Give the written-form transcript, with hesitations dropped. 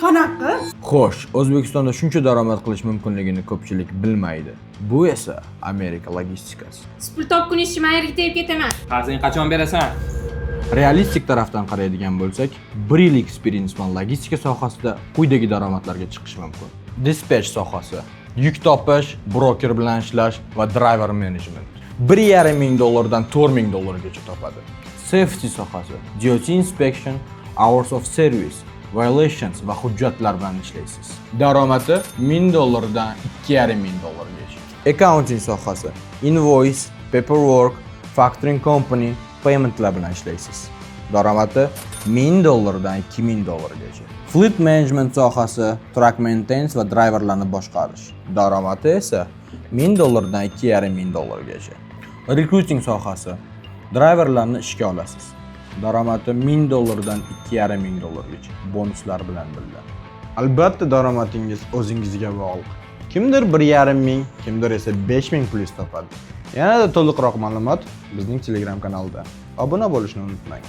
Qanaqa? Xo'sh, O'zbekistonda shuncha daromad qilish mumkinligini ko'pchilik bilmaydi. Bu esa Amerika logistikasi. Pul topkunish mayirga tegib ketaman. Qarzingni qachon berasan? Realistik tarafdan qaraydigan bo'lsak, 1 yil experience bilan logistika sohasida quyidagi daromadlarga chiqish mumkin. Dispatch sohasi, yuk topish, broker bilan ishlash va driver management. $1,5 ming $4,000 topadi. Safety sohasi, duty inspection, hours of service, violations va hujjatlar bilan ishlaysiz. Daromadi $1,000 dan $2,500gacha. Accounting sohasi, invoice, paperwork, factoring company, paymentlar bilan ishlaysiz. Daromadi $1,000 dan $2,000gacha. Fleet management sohasi, truck maintenance va driverlarni boshqarish. Daromadi esa $1,000 dan $2,500gacha. Recruiting sohasi, driverlarni ishga olasiz. Daromadi $1,000 dan $2,500gacha, bonuslar bilan birga. Albatta daromadingiz o'zingizga bog'liq. Kimdir 1,5 ming, kimdir esa 5 ming plyus topadi. Yanada to'liqroq ma'lumot bizning Telegram kanalida. Obuna bo'lishni unutmang.